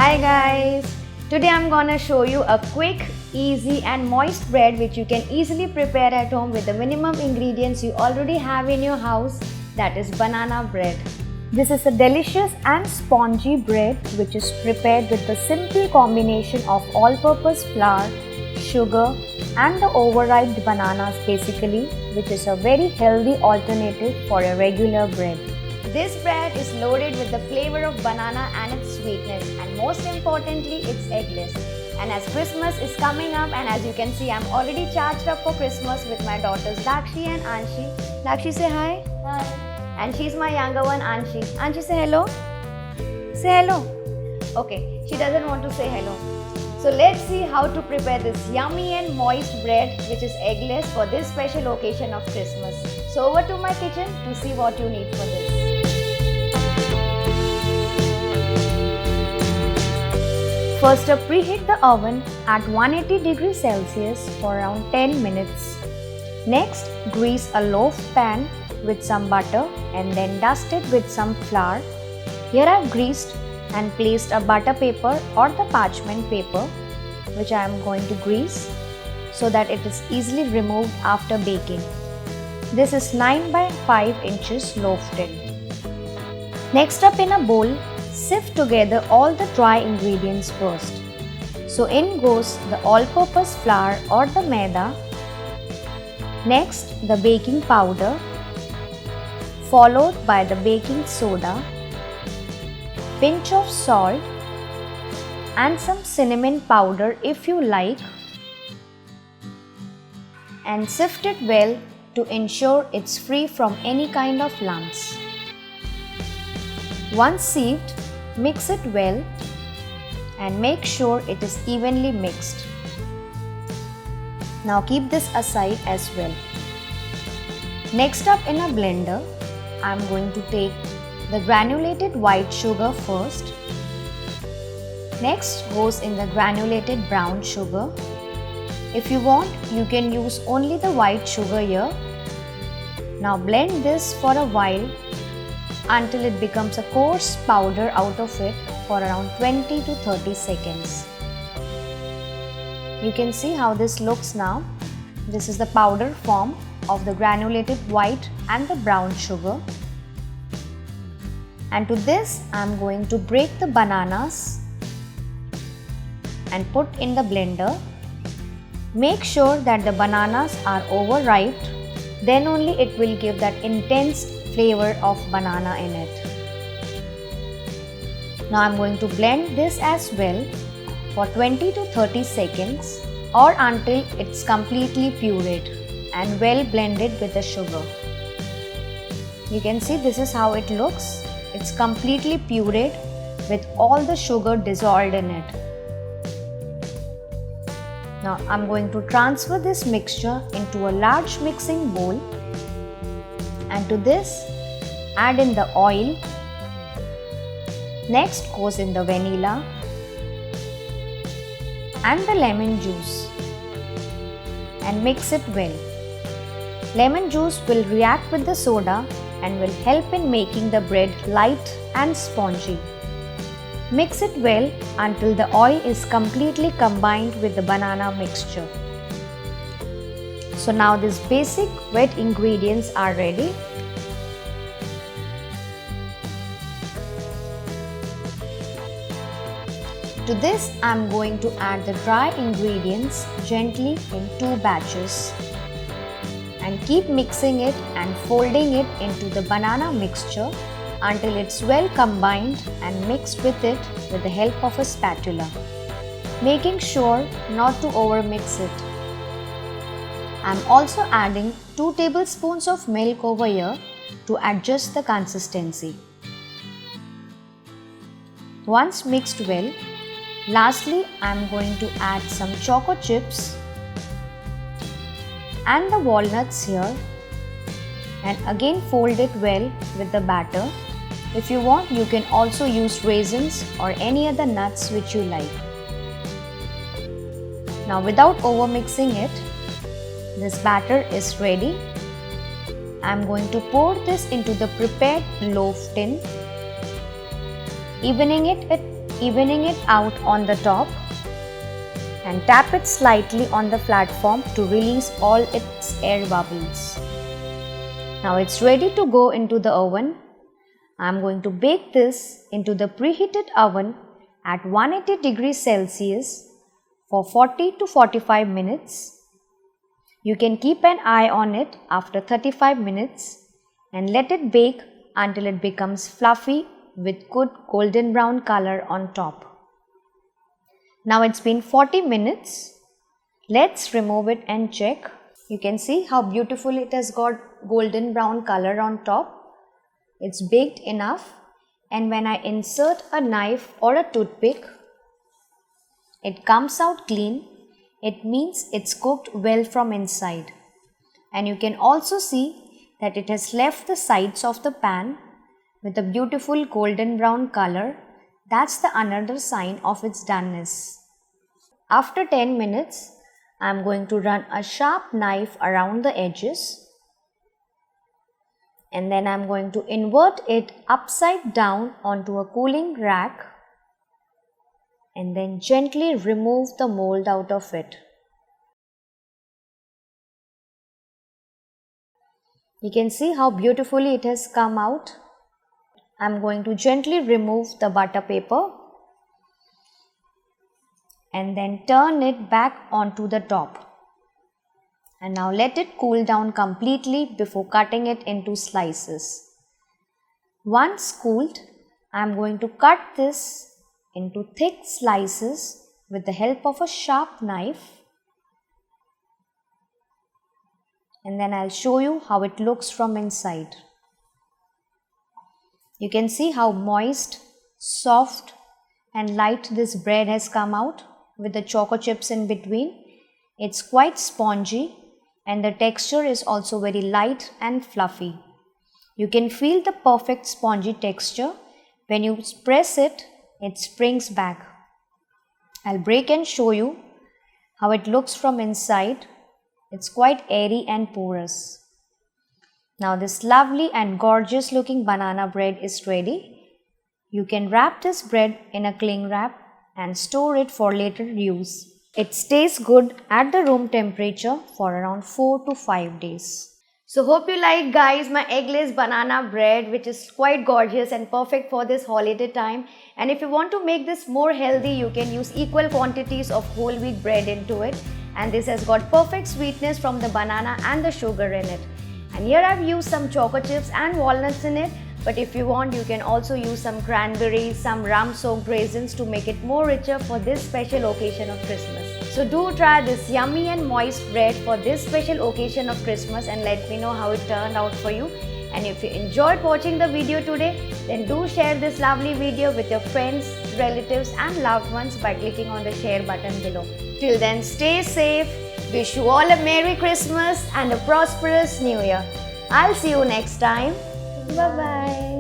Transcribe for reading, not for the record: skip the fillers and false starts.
Hi guys! Today I'm gonna show you a quick, easy and moist bread which you can easily prepare at home with the minimum ingredients you already have in your house, that is banana bread. This is a delicious and spongy bread which is prepared with the simple combination of all-purpose flour, sugar and the overripe bananas basically, which is a very healthy alternative for a regular bread. This bread is loaded with the flavor of banana and its sweetness, and most importantly it's eggless. And as Christmas is coming up, and as you can see I'm already charged up for Christmas with my daughters Dakshi and Anshi. Dakshi, say hi. Hi. And she's my younger one, Anshi. Anshi, say hello. Say hello. Okay, she doesn't want to say hello. So let's see how to prepare this yummy and moist bread which is eggless for this special occasion of Christmas. So over to my kitchen to see what you need for this. First up, preheat the oven at 180 degrees Celsius for around 10 minutes. Next, grease a loaf pan with some butter and then dust it with some flour. Here I have greased and placed a butter paper or the parchment paper which I am going to grease so that it is easily removed after baking. This is 9 by 5 inches loaf tin. Next up, in a bowl, sift together all the dry ingredients first. So in goes the all-purpose flour or the maida. Next, the baking powder, followed by the baking soda, pinch of salt and some cinnamon powder if you like, and sift it well to ensure it's free from any kind of lumps. Once sieved, mix it well and make sure it is evenly mixed. Now keep this aside as well. Next up, in a blender, I am going to take the granulated white sugar first. Next goes in the granulated brown sugar. If you want, you can use only the white sugar here. Now blend this for a while until it becomes a coarse powder out of it for around 20 to 30 seconds. You can see how this looks now. This is the powder form of the granulated white and the brown sugar. And to this I am going to break the bananas and put in the blender. Make sure that the bananas are overripe, then only it will give that intense flavor of banana in it. Now I am going to blend this as well for 20 to 30 seconds or until it's completely pureed and well blended with the sugar. You can see this is how it looks. It's completely pureed with all the sugar dissolved in it. Now I'm going to transfer this mixture into a large mixing bowl, and to this add in the oil. Next goes in the vanilla and the lemon juice and mix it well. Lemon juice will react with the soda and will help in making the bread light and spongy. Mix it well until the oil is completely combined with the banana mixture. So now these basic wet ingredients are ready. To this I am going to add the dry ingredients gently in 2 batches and keep mixing it and folding it into the banana mixture until it's well combined and mixed with it with the help of a spatula, making sure not to overmix it. I am also adding 2 tablespoons of milk over here to adjust the consistency. Once mixed well, lastly I am going to add some choco chips and the walnuts here, and again fold it well with the batter. If you want, you can also use raisins or any other nuts which you like. Now without overmixing it, this batter is ready. I am going to pour this into the prepared loaf tin, evening it evening it out on the top and tap it slightly on the platform to release all its air bubbles. Now it's ready to go into the oven. I'm going to bake this into the preheated oven at 180 degrees Celsius for 40 to 45 minutes. You can keep an eye on it after 35 minutes and let it bake until it becomes fluffy with good golden brown color on top. Now it's been 40 minutes. Let's remove it and check. You can see how beautiful it has got golden brown color on top. It's baked enough, and when I insert a knife or a toothpick, it comes out clean. It means it's cooked well from inside. And you can also see that it has left the sides of the pan with a beautiful golden brown color. That's the another sign of its doneness. After 10 minutes, I am going to run a sharp knife around the edges, and then I am going to invert it upside down onto a cooling rack and then gently remove the mold out of it. You can see how beautifully it has come out. I am going to gently remove the butter paper and then turn it back onto the top. And now let it cool down completely before cutting it into slices. Once cooled, I am going to cut this into thick slices with the help of a sharp knife. And then I'll show you how it looks from inside. You can see how moist, soft and light this bread has come out with the choco chips in between. It's quite spongy and the texture is also very light and fluffy. You can feel the perfect spongy texture. When you press it, it springs back. I'll break and show you how it looks from inside. It's quite airy and porous. Now this lovely and gorgeous looking banana bread is ready. You can wrap this bread in a cling wrap and store it for later use. It stays good at the room temperature for around 4 to 5 days. So hope you like guys my eggless banana bread, which is quite gorgeous and perfect for this holiday time. And if you want to make this more healthy, you can use equal quantities of whole wheat bread into it. And this has got perfect sweetness from the banana and the sugar in it. And here I've used some choco chips and walnuts in it. But if you want, you can also use some cranberries, some rum soaked raisins to make it more richer for this special occasion of Christmas. So do try this yummy and moist bread for this special occasion of Christmas and let me know how it turned out for you. And if you enjoyed watching the video today, then do share this lovely video with your friends, relatives and loved ones by clicking on the share button below. Till then, stay safe. Wish you all a Merry Christmas and a prosperous New Year. I'll see you next time. Bye-bye.